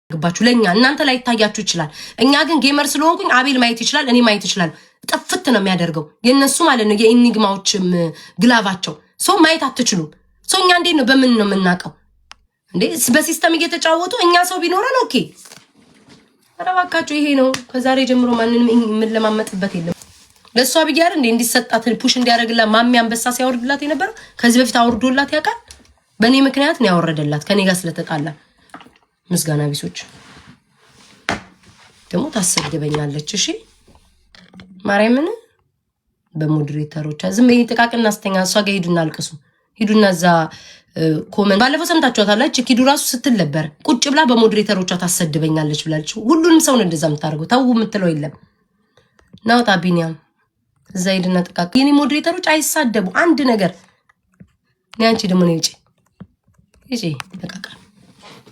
ግባችሁ ለኛ እናንተ ላይ ታያችሁ ይችላል እኛ ግን ጌመር ስለሆንኩኝ አቤል ማየት ይችላል እኔ ማየት ይችላል ጥፍት ነው የሚያደርገው የነሱ ማለት ነው የኢኒግማዎችም ግላቫቸው ሶ ማየት አትችሉም ሶ እኛ እንዴት ነው በምን ነው የምናቀው እንዴ በሲስተም እየተጫወቱ እኛ ሰው ቢኖረን ኦኬ አረባካችሁ ይሄ ነው ከዛሬ ጀምሮ ማንንም ምን ለማመጥበት የለም ለሷ ቢያር እንዴ እንዲሰጣት ፑሽ እንዲያደርግላ ማሚ አንበሳ ሲያወርድላት የነበረው ከዚህ በፊት አውርዶላት ያውቃል በኔ ምክንያት ነው ያወረደላት ከኔ ጋር ስለተጣላ ምስጋና ቢሶች ደሞ ታሰደበኛለች እሺ ማርያምን በሞዴሬተሮች ዝም በይ ተቃቅና አስተኛ እሷ ጋር ሄዱና አልቅሱ ሄዱና እዛ ኮመንት ባለፈው ሰምታችኋታል ኪዱ ራሱ ስትል ነበር ቁጭ ብላ በሞዴሬተሮቿ ታሰደበኛለች ብላለች ሁሉንም ሰው እንደዛ የምታርገው ታው የምትለው የለም ናውጣ ቢኒያም እዛ ሄድና ተቃቅ የኔ ሞዴሬተሮች አይሳደቡ አንድ ነገር ያንቺ ደሞ ነው ይጪ ተቃቃ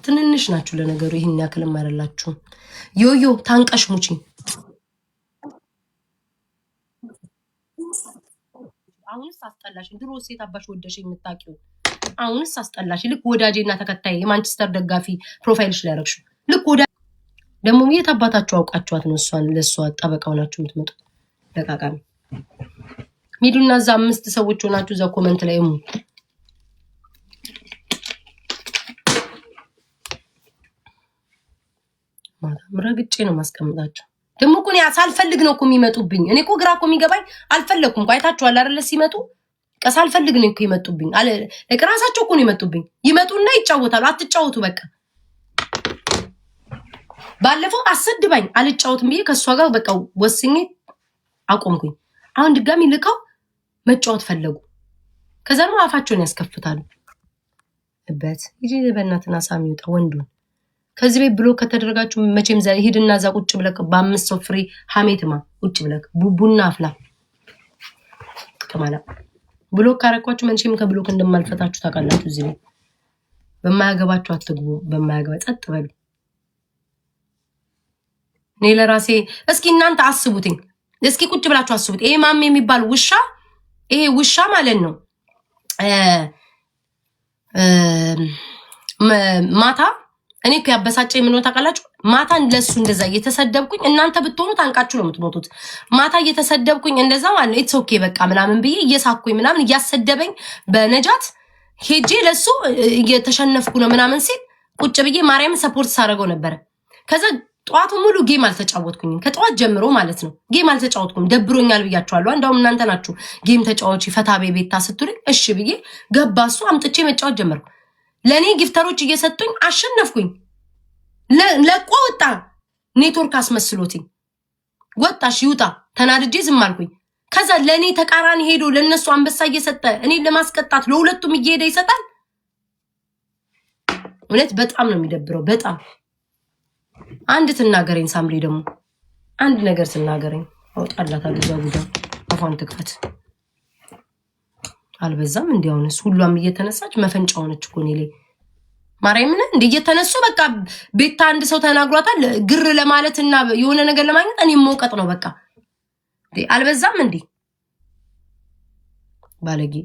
ትንንሽ ናችሁ ለነገሩ ይሄን ያክልም አይደላችሁ ዮዮ ታንቀሽ ሙቺ አሁንስ አስጠላሽ ድሮ ሴት አባሽ ወደሽ የምታቂው አሁንስ አስጠላሽ ልክ ወዳጄና ተከታይ የማንቸስተር ደጋፊ ፕሮፋይልሽ ላይ ያረክሹ ልክ ወዳ ደሞ የታባታችሁ አውቃችኋት ነው እሷን ለሷ ጠበቃው ናችሁ የምትመጡ ተቃቃሚ ሚዱና ዛ 5 ሰዎች ሆናችሁ ዛ ኮሜንት ላይ ምራግጬ ነው ማስቀምጣቸው ደሞ እኮ ነው ሳልፈልግ ነው እኮ የሚመጡብኝ እኔ እኮ ግራ እኮ የሚገባኝ አልፈለኩም እኮ አይታችኋል አይደል ሲመጡ ከሳልፈልግ ነው እኮ ይመጡብኝ አለ ለራሳቸው እኮ ነው ይመጡብኝ ይመጡና ይጫወታሉ አትጫወቱ በቃ ባለፈው አሰድባኝ አልጫወትም ብዬ ከሷ ጋር በቃ ወስኜ አቆምኩኝ አሁን ድጋሚ ልካው መጫወት ፈለጉ ከዛ ነው አፋቸውን ያስከፍታሉ እበት ይጂ በእናትና ሳሚ ወጣ ወንዱን ከዚህ ቤት ብሎ ከተደረጋችሁ መቼም ዛሬ ሄድና ዛ ቁጭ ብለክ በ5 ሰው ፍሬ ሐሜትማ ቁጭ ብለክ ቡቡና አፍላ ከማላ ብሎ ካረኳችሁ መቼም ከብሎክ እንደማልፈታችሁ ታውቃላችሁ እዚህ ቤት በማያገባችሁ አትግቡ በማያገባ ጸጥ በሉ እኔ ለራሴ እስኪ እናንተ አስቡትኝ እስኪ ቁጭ ብላችሁ አስቡት ይሄ ማሜ የሚባል ውሻ ይሄ ውሻ ማለት ነው ማታ እኔ እኮ ያበሳጨኝ ምን ነው ታውቃላችሁ ማታ ለሱ እንደዛ እየተሰደብኩኝ እናንተ ብትሆኑ ታንቃችሁ ነው የምትሞቱት ማታ እየተሰደብኩኝ እንደዛ ማለት ነው ኢትስ ኦኬ በቃ ምናምን ብዬ እየሳኩኝ ምናምን እያሰደበኝ በነጃት ሄጄ ለሱ እየተሸነፍኩ ነው ምናምን ሲል ቁጭ ብዬ ማርያም ሰፖርት ሳረገው ነበር ከዛ ጧቱ ሙሉ ጌም አልተጫወትኩኝ ከጧት ጀምሮ ማለት ነው ጌም አልተጫወትኩም ደብሮኛል ብያችኋለሁ እንደውም እናንተ ናችሁ ጌም ተጫዋች ፈታቤ ቤታ ስትሉኝ እሺ ብዬ ገባሱ አምጥቼ መጫወት ጀመርኩ ለኔ ጊፍተሮች እየሰጡኝ አሸነፍኩኝ ለቆ ወጣ ኔትወርክ አስመስሎትኝ ወጣሽ ይውጣ ተናድጄ ዝም አልኩኝ ከዛ ለኔ ተቃራኒ ሄዶ ለነሱ አንበሳ እየሰጠ እኔ ለማስቀጣት ለሁለቱም እየሄደ ይሰጣል እውነት በጣም ነው የሚደብረው በጣም አንድ ትናገረኝ ሳምሪ ደግሞ አንድ ነገር ትናገረኝ አውጣላታለሁ ዛጉዳ አፋን ትክፈት አልበዛም እንዲያውንስ ሁሉም እየተነሳች መፈንጫ ሆነች እኮ እኔ ላይ ማርያምን እንደ እየተነሱ በቃ ቤታ አንድ ሰው ተናግሯታል ግር ለማለትና የሆነ ነገር ለማግኘት እኔ ሞቀጥ ነው በቃ አልበዛም እንዴ ባለጌ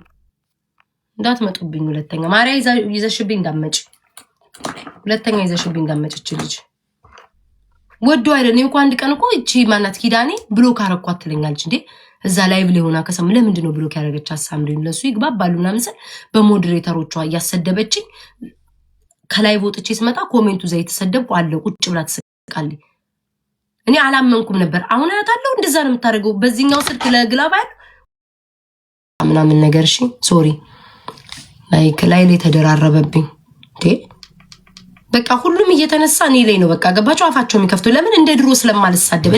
እንዳትመጡብኝ ሁለተኛ ማርያ ይዘሽብኝ እንዳመጭ ሁለተኛ ይዘሽብኝ እንዳመጭ ልጅ ወዶ አይደል ነው አንድ ቀን እኮ እቺ ማናት ኪዳኔ ብሎክ አረኳት ትለኛለች እንዴ እዛ ላይቭ ላይ ሆና ከሰም ለምንድን ነው ብሎክ ያደረገች አሳምሪ ለሱ ይግባባሉና ምንሰል በሞዴሬተሮቿ ያሰደበችኝ ከላይ ወጥቼ ስመጣ ኮሜንቱ ዘይ ተሰደብኩ አለ ቁጭ ብላ ተሰቃለች እኔ አላመንኩም ነበር አሁን አያታለሁ እንደዛ ነው የምታደርገው በዚህኛው ስልክ ለግላባል ምናምን ነገር እሺ ሶሪ ላይክ ላይ ተደራረበብኝ በቃ ሁሉም እየተነሳ እኔ ላይ ነው በቃ ገባቸው አፋቸው የሚከፍቱ ለምን እንደ ድሮ ስለማልሳደብ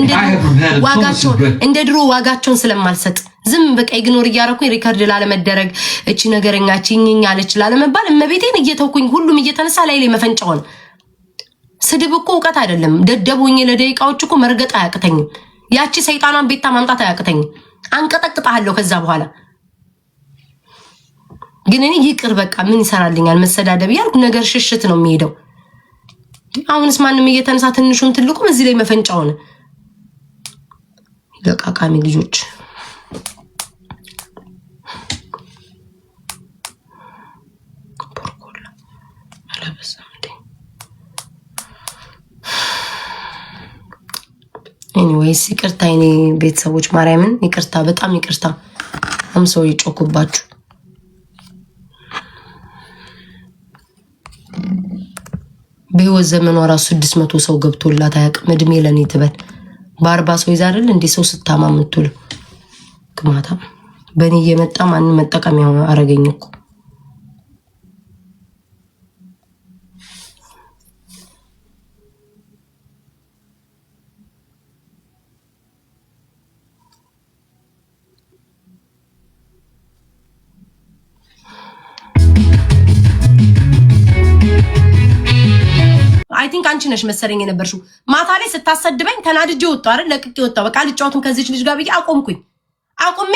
እንደ ድሮ ዋጋቸውን ስለማልሰጥ ዝም በቃ ኢግኖር እያረኩኝ ሪከርድ ላለመደረግ እቺ ነገረኛ ቺኝኝ አለች ላለመባል እመቤቴን እየተውኩኝ ሁሉም እየተነሳ ላይ መፈንጫው ነው ስድብ እኮ ዕውቀት አይደለም ደደቦኝ ለደቂቃዎች እኮ መርገጥ አያቅተኝም ያቺ ሰይጣናን ቤታ ማምጣት አያቅተኝም አንቀጠቅጣለሁ ከዛ በኋላ ግን እኔ ይቅር በቃ ምን ይሰራልኛል መሰዳደብ ያልኩ ነገር ሽሽት ነው የሚሄደው አሁንስ ማንንም እየተነሳ ትንሹን ትልቁም እዚህ ላይ መፈንጫው ነው ለቃቃሚ ልጆች ኤኒዌይስ ይቅርታ የኔ ቤተሰቦች ማርያምን ይቅርታ፣ በጣም ይቅርታ። አምሶ ይጮኩባችሁ። በህይወት ዘመኗ ራሱ 600 ሰው ገብቶላት አያውቅም። እድሜ ለኔ ትበል። በ40 ሰው ይዛርል እንዴ ሰው ስታማ የምትውል ግማታ። በእኔ እየመጣ ማንን መጠቀሚያ አረገኝ እኮ። አይ ቲንክ አንቺ ነሽ መሰለኝ የነበርሽው ማታ ላይ ስታሰድበኝ ተናድጄ ወጣሁ አይደል? ለቅቄ ወጣሁ። በቃ ልጫወቱን ከዚች ልጅ ጋር ብዬ አቆምኩኝ። አቁሜ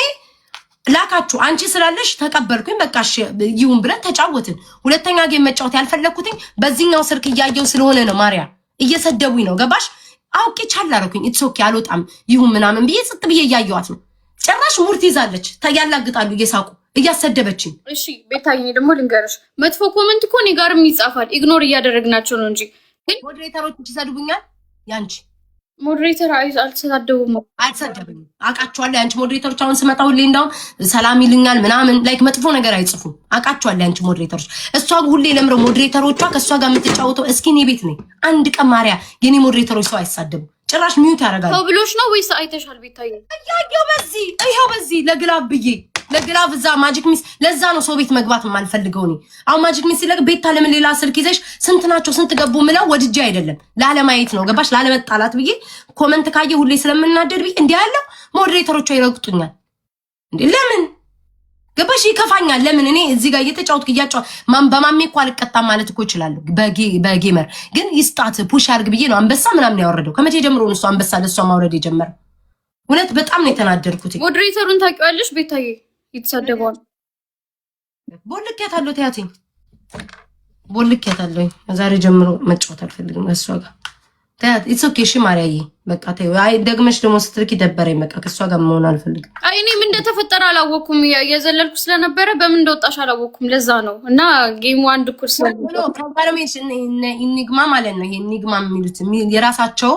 ላካችሁ አንቺ ስላለሽ ተቀበልኩኝ። በቃ እሺ ይሁን ብለን ተጫወትን። ሁለተኛ ጌም መጫወት ያልፈለኩትኝ በዚህኛው ስልክ እያየው ስለሆነ ነው። ማርያ እየሰደቡኝ ነው ገባሽ? አውቄ ቻል አደረኩኝ። ኢትስ ኦኬ አልወጣም ይሁን ምናምን ብዬ ጽጥ ብዬ እያየዋት ነው። ጭራሽ ሙርት ይዛለች። ያላግጣሉ እየሳቁ እያሰደበችኝ። እሺ ቤታዬ ደግሞ ልንገርሽ፣ መጥፎ ኮመንት እኮ እኔ ጋርም ይጻፋል። ኢግኖር እያደረግናቸው ነው እንጂ ሞዴሬተሮች ይሰድቡኛል። ያንቺ ሞዴሬተር አልተሳደቡም። አልተሳደቡም አውቃቸዋለሁ። ያንቺ ሞዴሬተሮች አሁን ስመጣ ሁሌ እንዳውም ሰላም ይልኛል ምናምን ላይክ መጥፎ ነገር አይጽፉም። አውቃቸዋለሁ ያንቺ ሞዴሬተሮች። እሷ ሁሌ ለምረው ሞዴሬተሮቿ ከእሷ ጋር የምትጫወተው እስኪ እኔ ቤት ነኝ። አንድ ቀን ማርያ የኔ ሞዴሬተሮች ሰው አይሳደቡ ጭራሽ ሚዩት ያደርጋሉ። ሰው ብሎሽ ነው ወይስ አይተሻል? ቤታዬ እያየው በዚህ ይኸው በዚህ ለግላብ ብዬ ለግላብ እዛ ማጂክ ሚስ ለዛ ነው ሰው ቤት መግባት የማልፈልገው እኔ። አሁን ማጂክ ሚስ ሲለቅ ቤታ ለምን ሌላ ስልክ ይዘሽ ስንት ናቸው ስንት ገቡ ምለው ወድጄ አይደለም ላለማየት ነው ገባሽ? ላለመጣላት ብዬ ኮመንት ካየ ሁሌ ስለምናደድ ብዬ እንዲህ ያለው ሞዴሬተሮቿ ይረግጡኛል እንዴ ለምን ገባሽ? ይከፋኛል። ለምን እኔ እዚህ ጋር እየተጫወትኩ በማሜ እኮ አልቀጣም ማለት እኮ እችላለሁ። በጌመር ግን ይስጣት ፑሽ አድርግ ብዬ ነው አንበሳ ምናምን ያወረደው። ከመቼ ጀምሮ ነው እሱ አንበሳ ለእሷ ማውረድ የጀመረው? እውነት በጣም ነው የተናደድኩት። ሞዴሬተሩን ታውቂዋለሽ ቤታዬ? ይተሳደባል። ቦልኬያታለሁ ተያትኝ ቦልኬያታለሁ። ዛሬ ጀምሮ መጫወት አልፈልግም እሷ ጋር ተያት። ኢትስ ኦኬ እሺ ማርያዬ በቃ ተይው። አይ ደግመሽ ደግሞ ስትልኪ ደበረኝ። በቃ ከእሷ ጋር መሆን አልፈልግም። አይ እኔ ምን እንደተፈጠረ አላወኩም። የዘለልኩ ስለነበረ በምን እንደወጣሽ አላወኩም። ለዛ ነው እና ጌሙ አንድ እኩል ስለሆነ ኢኒግማ ማለት ነው። ይሄ ኢኒግማ የሚሉት የራሳቸው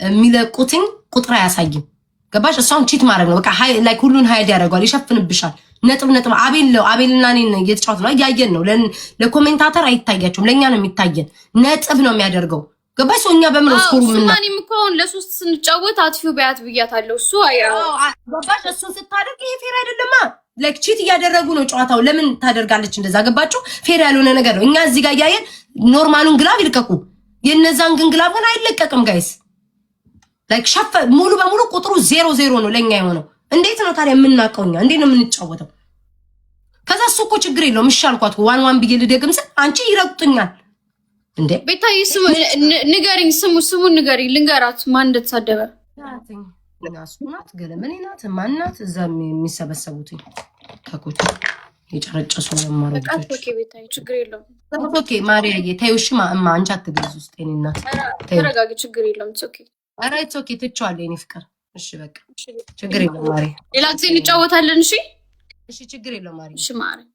የሚለቁትኝ ቁጥር አያሳይም። ገባሽ? እሷን ቺት ማድረግ ነው በቃ። ላይክ ሁሉን ሀይድ ያደርገዋል፣ ይሸፍንብሻል። ነጥብ አቤልና እኔን እየተጫወት ነው እያየን ነው። ለኮሜንታተር አይታያቸውም፣ ለእኛ ነው የሚታየን። ነጥብ ነው የሚያደርገው። ገባሽ? እኛ በምን ስኮሩ ማንም እኮ አሁን ለሶስት ስንጫወት አትፊው በያት ብያታለሁ። እሱ ገባሽ? እሱን ስታደርግ ይሄ ፌር አይደለማ። ላይክ ቺት እያደረጉ ነው ጨዋታው። ለምን ታደርጋለች እንደዛ? ገባችሁ? ፌር ያልሆነ ነገር ነው። እኛ እዚህ ጋር እያየን ኖርማሉን ግላብ ይልቀቁ፣ የነዛን ግን ግላብ ግን አይለቀቅም ጋይስ። ላይክ ሸፈ ሙሉ በሙሉ ቁጥሩ 0-0 ነው ለኛ የሆነው። እንዴት ነው ታዲያ የምናውቀው? እኛ እንዴት ነው የምንጫወተው? ከዛ እሱ እኮ ችግር የለውም እሺ አልኳት። ዋን ብዬ ልደግም ስል አንቺ ይረግጡኛል እንዴ። ቤታዬ ስሙ ንገሪኝ፣ ስሙን ንገሪኝ፣ ልንገራት ማን እንደተሳደበ። ናት ገለመኔ ናት ማናት እዛ የሚሰበሰቡት ከኮች የጨረጨሱ ለማረጋግጥ። ኦኬ ቤታዬ ችግር የለውም። ኦኬ ማርያዬ ተይው እሺ። አንቺ አትግዙ ውስጥ የኔ እናት ተረጋጊ፣ ችግር የለውም። ኦኬ ኧረ ኢትስ ኦኬ ትቼዋለሁ የኔ ፍቅር። እሺ በቃ ችግር የለውም ማርያዬ፣ ሌላ ጊዜ እንጫወታለን። እሺ እሺ ችግር የለውም ማርያዬ። እሺ ማርያዬ